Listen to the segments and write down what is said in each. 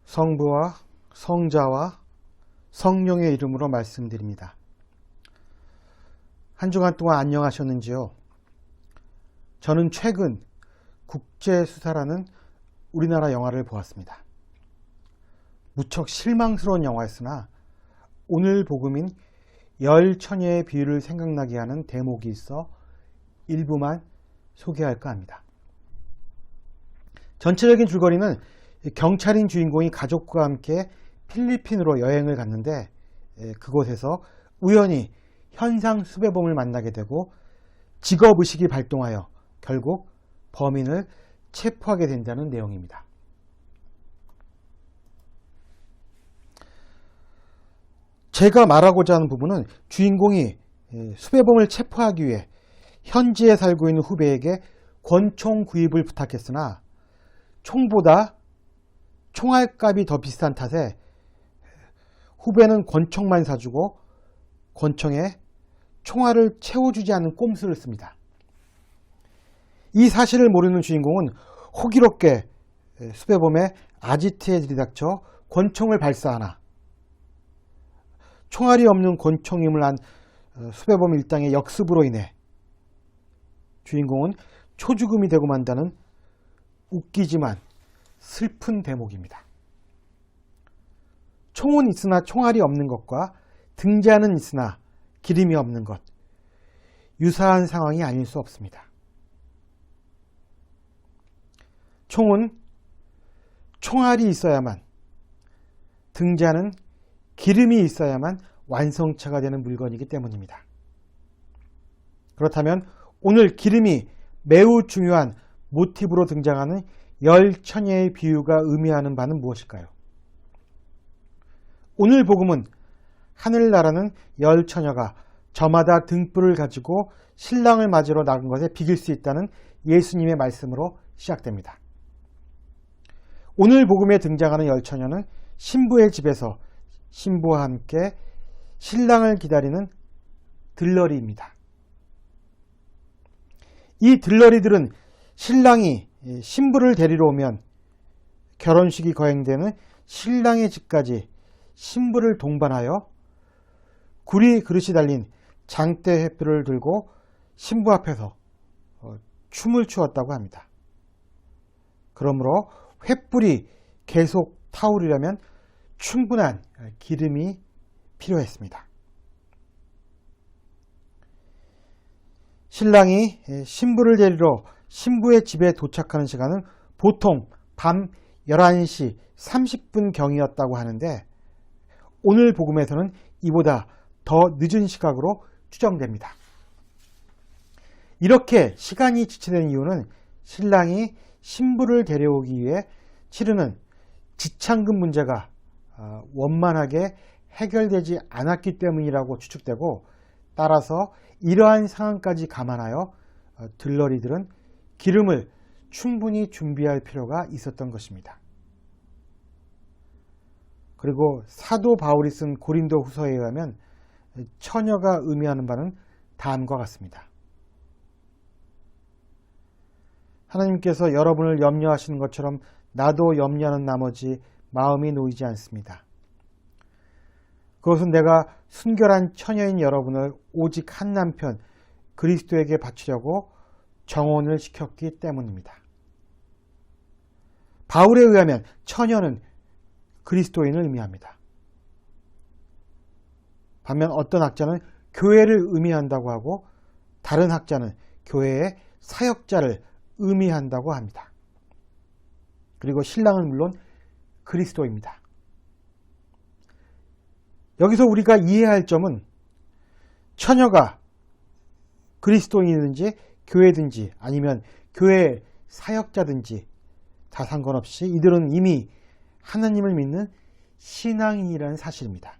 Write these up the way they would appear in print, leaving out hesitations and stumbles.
성부와 성자와 성령의 이름으로 말씀드립니다. 한 주간 동안 안녕하셨는지요? 저는 최근 국제수사라는 우리나라 영화를 보았습니다. 무척 실망스러운 영화였으나 오늘 복음인 열 처녀의 비유를 생각나게 하는 대목이 있어 일부만 소개할까 합니다. 전체적인 줄거리는 경찰인 주인공이 가족과 함께 필리핀으로 여행을 갔는데 그곳에서 우연히 현상 수배범을 만나게 되고 직업의식이 발동하여 결국 범인을 체포하게 된다는 내용입니다. 제가 말하고자 하는 부분은 주인공이 수배범을 체포하기 위해 현지에 살고 있는 후배에게 권총 구입을 부탁했으나 총보다 총알값이 더 비싼 탓에 후배는 권총만 사주고 권총에 총알을 채워주지 않는 꼼수를 씁니다. 이 사실을 모르는 주인공은 호기롭게 수배범의 아지트에 들이닥쳐 권총을 발사하나 총알이 없는 권총임을 한 수배범 일당의 역습으로 인해 주인공은 초죽음이 되고 만다는 웃기지만 슬픈 대목입니다. 총은 있으나 총알이 없는 것과 등자는 있으나 기름이 없는 것, 유사한 상황이 아닐 수 없습니다. 총은 총알이 있어야만, 등자는 기름이 있어야만 완성체가 되는 물건이기 때문입니다. 그렇다면 오늘 기름이 매우 중요한 모티브로 등장하는 열 처녀의 비유가 의미하는 바는 무엇일까요? 오늘 복음은 하늘나라는 열 처녀가 저마다 등불을 가지고 신랑을 맞으러 나간 것에 비길 수 있다는 예수님의 말씀으로 시작됩니다. 오늘 복음에 등장하는 열 처녀는 신부의 집에서 신부와 함께 신랑을 기다리는 들러리입니다. 이 들러리들은 신랑이 신부를 데리러 오면 결혼식이 거행되는 신랑의 집까지 신부를 동반하여 구리 그릇이 달린 장대 횃불을 들고 신부 앞에서 춤을 추었다고 합니다. 그러므로 횃불이 계속 타오르려면 충분한 기름이 필요했습니다. 신랑이 신부를 데리러 신부의 집에 도착하는 시간은 보통 밤 11시 30분 경이었다고 하는데 오늘 복음에서는 이보다 더 늦은 시각으로 추정됩니다. 이렇게 시간이 지체된 이유는 신랑이 신부를 데려오기 위해 치르는 지창금 문제가 원만하게 해결되지 않았기 때문이라고 추측되고 따라서 이러한 상황까지 감안하여 들러리들은 기름을 충분히 준비할 필요가 있었던 것입니다. 그리고 사도 바울이 쓴 고린도 후서에 의하면 처녀가 의미하는 바는 다음과 같습니다. 하나님께서 여러분을 염려하시는 것처럼 나도 염려하는 나머지 마음이 놓이지 않습니다. 그것은 내가 순결한 처녀인 여러분을 오직 한 남편 그리스도에게 바치려고 정혼을 시켰기 때문입니다. 바울에 의하면 처녀는 그리스도인을 의미합니다. 반면 어떤 학자는 교회를 의미한다고 하고 다른 학자는 교회의 사역자를 의미한다고 합니다. 그리고 신랑은 물론 그리스도입니다. 여기서 우리가 이해해야 할 점은 처녀가 그리스도인이든지 교회든지 아니면 교회 사역자든지 다 상관없이 이들은 이미 하나님을 믿는 신앙인이라는 사실입니다.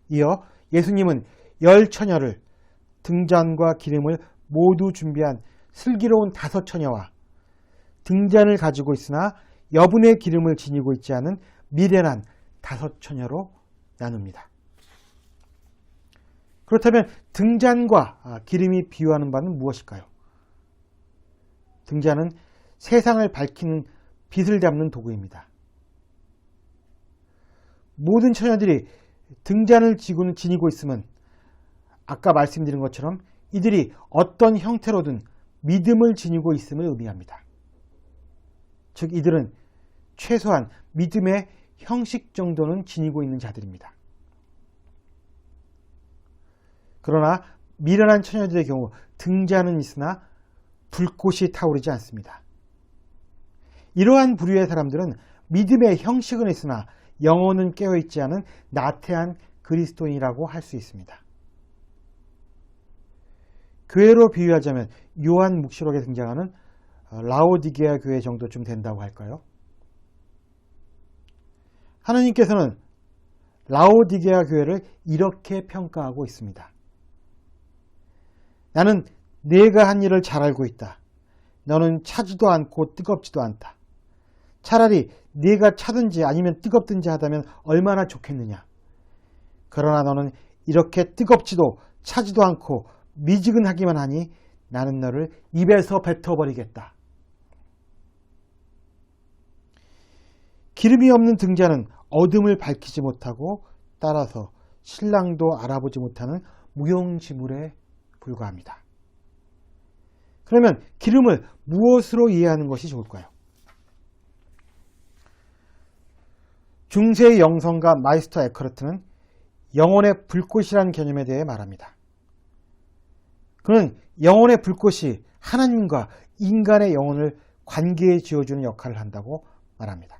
이어 예수님은 열 처녀를 등잔과 기름을 모두 준비한 슬기로운 다섯 처녀와 등잔을 가지고 있으나 여분의 기름을 지니고 있지 않은 미련한 다섯 처녀로 나눕니다. 그렇다면 등잔과 기름이 비유하는 바는 무엇일까요? 등잔은 세상을 밝히는 빛을 담는 도구입니다. 모든 처녀들이 등잔을 지니고 있으면 아까 말씀드린 것처럼 이들이 어떤 형태로든 믿음을 지니고 있음을 의미합니다. 즉 이들은 최소한 믿음의 형식 정도는 지니고 있는 자들입니다. 그러나 미련한 처녀들의 경우 등잔은 있으나 불꽃이 타오르지 않습니다. 이러한 부류의 사람들은 믿음의 형식은 있으나 영혼은 깨어있지 않은 나태한 그리스도인이라고 할 수 있습니다. 교회로 비유하자면 요한 묵시록에 등장하는 라오디게아 교회 정도쯤 된다고 할까요? 하나님께서는 라오디게아 교회를 이렇게 평가하고 있습니다. 나는 내가 한 일을 잘 알고 있다. 너는 차지도 않고 뜨겁지도 않다. 차라리 네가 차든지 아니면 뜨겁든지 하다면 얼마나 좋겠느냐. 그러나 너는 이렇게 뜨겁지도 차지도 않고 미지근하기만 하니 나는 너를 입에서 뱉어버리겠다. 기름이 없는 등잔은 어둠을 밝히지 못하고 따라서 신랑도 알아보지 못하는 무용지물에 불과합니다. 그러면 기름을 무엇으로 이해하는 것이 좋을까요? 중세의 영성가 마이스터 에커르트는 영혼의 불꽃이라는 개념에 대해 말합니다. 그는 영혼의 불꽃이 하나님과 인간의 영혼을 관계에 지어주는 역할을 한다고 말합니다.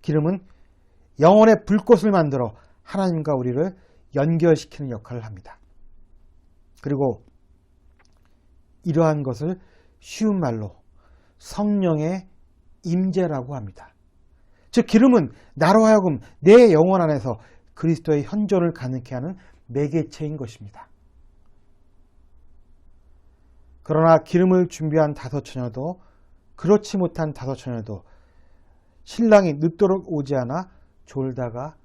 기름은 영혼의 불꽃을 만들어 하나님과 우리를 연결시키는 역할을 합니다. 그리고 이러한 것을 쉬운 말로 성령의 임재라고 합니다. 즉 기름은 나로 하여금 내 영혼 안에서 그리스도의 현존을 가능케 하는 매개체인 것입니다. 그러나 기름을 준비한 다섯 처녀도 그렇지 못한 다섯 처녀도 신랑이 늦도록 오지 않아 졸다가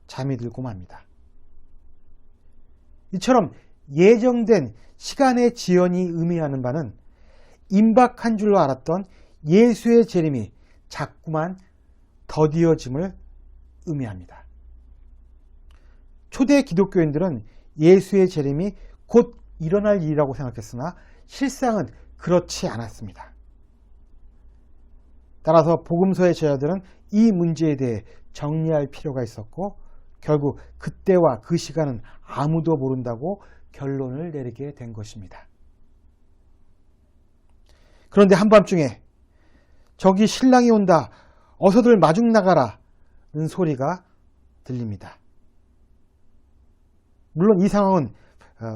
잠이 들고 맙니다. 이처럼 예정된 시간의 지연이 의미하는 바는 임박한 줄로 알았던 예수의 재림이 자꾸만 더디어짐을 의미합니다. 초대 기독교인들은 예수의 재림이 곧 일어날 일이라고 생각했으나 실상은 그렇지 않았습니다. 따라서 복음서의 제자들은 이 문제에 대해 정리할 필요가 있었고 결국 그때와 그 시간은 아무도 모른다고 결론을 내리게 된 것입니다. 그런데 한밤중에 저기 신랑이 온다. 어서들 마중 나가라. 는 소리가 들립니다. 물론 이 상황은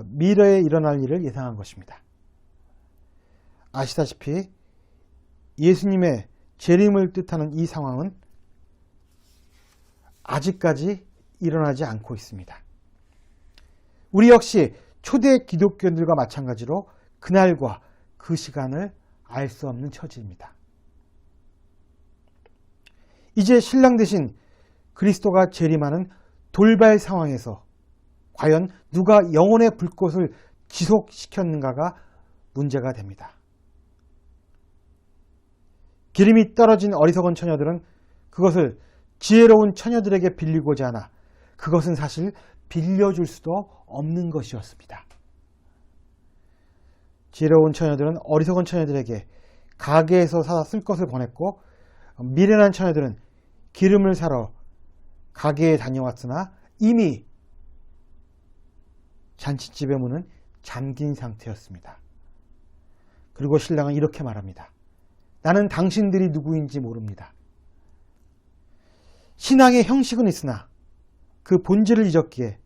미래에 일어날 일을 예상한 것입니다. 아시다시피 예수님의 재림을 뜻하는 이 상황은 아직까지 일어나지 않고 있습니다. 우리 역시 초대 기독교인들과 마찬가지로 그날과 그 시간을 알 수 없는 처지입니다. 이제 신랑 대신 그리스도가 재림하는 돌발 상황에서 과연 누가 영혼의 불꽃을 지속시켰는가가 문제가 됩니다. 기름이 떨어진 어리석은 처녀들은 그것을 지혜로운 처녀들에게 빌리고자 하나 그것은 사실 빌려줄 수도 없는 것이었습니다. 지혜로운 처녀들은 어리석은 처녀들에게 가게에서 사다 쓸 것을 보냈고 미련한 처녀들은 기름을 사러 가게에 다녀왔으나 이미 잔치집의 문은 잠긴 상태였습니다. 그리고 신랑은 이렇게 말합니다. 나는 당신들이 누구인지 모릅니다. 신앙의 형식은 있으나 그 본질을 잊었기에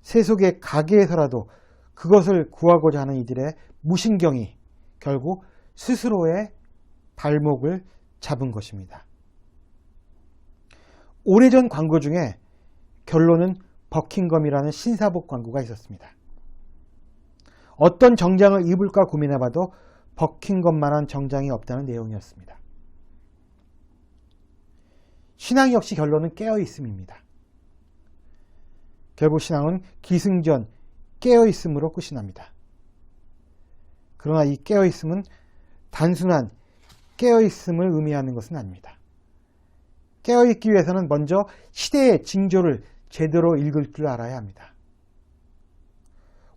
세속의 가게에서라도 그것을 구하고자 하는 이들의 무신경이 결국 스스로의 발목을 잡은 것입니다. 오래전 광고 중에 결론은 버킹검이라는 신사복 광고가 있었습니다. 어떤 정장을 입을까 고민해봐도 버킹검만한 정장이 없다는 내용이었습니다. 신앙 역시 결론은 깨어있음입니다. 결국 신앙은 기승전 깨어있음으로 끝이 납니다. 그러나 이 깨어있음은 단순한 깨어있음을 의미하는 것은 아닙니다. 깨어있기 위해서는 먼저 시대의 징조를 제대로 읽을 줄 알아야 합니다.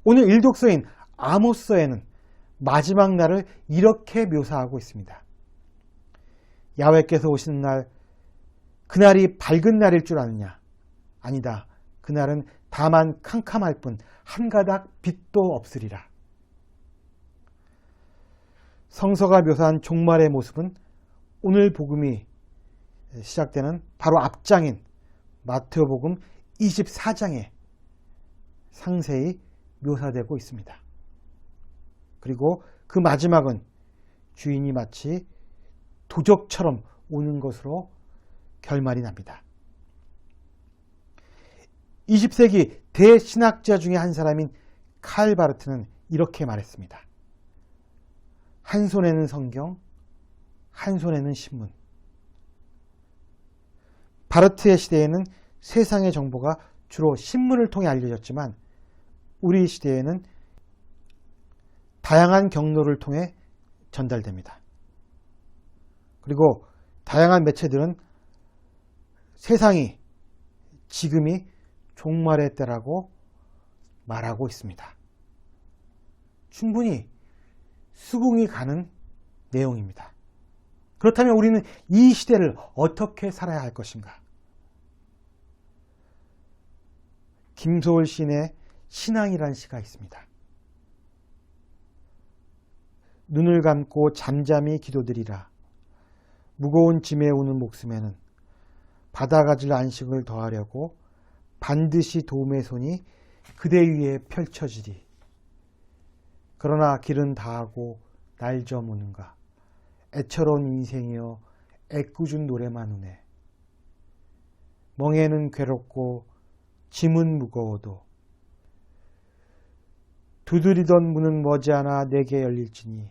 오늘 일독서인 아모스서에는 마지막 날을 이렇게 묘사하고 있습니다. 야훼께서 오시는 날, 그날이 밝은 날일 줄 아느냐? 아니다. 그날은 다만 캄캄할 뿐 한 가닥 빛도 없으리라. 성서가 묘사한 종말의 모습은 오늘 복음이 시작되는 바로 앞장인 마태복음 24장에 상세히 묘사되고 있습니다. 그리고 그 마지막은 주인이 마치 도적처럼 오는 것으로 결말이 납니다. 20세기 대신학자 중에 한 사람인 칼 바르트는 이렇게 말했습니다. 한 손에는 성경, 한 손에는 신문. 바르트의 시대에는 세상의 정보가 주로 신문을 통해 알려졌지만 우리 시대에는 다양한 경로를 통해 전달됩니다. 그리고 다양한 매체들은 세상이 지금이 종말의 때라고 말하고 있습니다. 충분히 수긍이 가는 내용입니다. 그렇다면 우리는 이 시대를 어떻게 살아야 할 것인가? 김소월 시인의 신앙이란 시가 있습니다. 눈을 감고 잠잠히 기도드리라. 무거운 짐에 오는 목숨에는 받아가질 안식을 더하려고 반드시 도움의 손이 그대 위에 펼쳐지리. 그러나 길은 다하고 날 좀 오는가. 애처로운 인생이여 애꿎은 노래만 우네. 멍에는 괴롭고 짐은 무거워도 두드리던 문은 머지않아 내게 열릴지니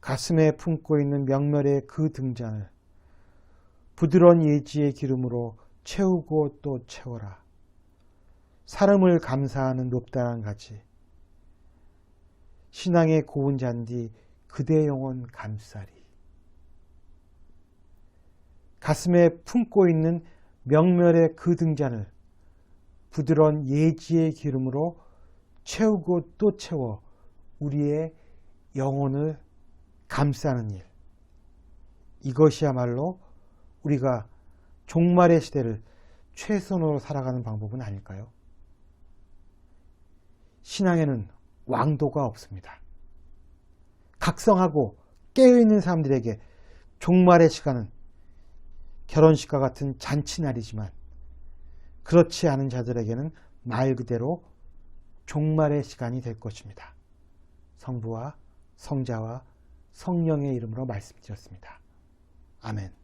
가슴에 품고 있는 명멸의 그 등잔을 부드러운 예지의 기름으로 채우고 또 채워라. 사람을 감사하는 높다란 가지 신앙의 고운 잔디 그대 영혼 감싸리. 가슴에 품고 있는 명멸의 그 등잔을 부드러운 예지의 기름으로 채우고 또 채워 우리의 영혼을 감싸는 일. 이것이야말로 우리가 종말의 시대를 최선으로 살아가는 방법은 아닐까요? 신앙에는 왕도가 없습니다. 각성하고 깨어있는 사람들에게 종말의 시간은 결혼식과 같은 잔치날이지만 그렇지 않은 자들에게는 말 그대로 종말의 시간이 될 것입니다. 성부와 성자와 성령의 이름으로 말씀드렸습니다. 아멘.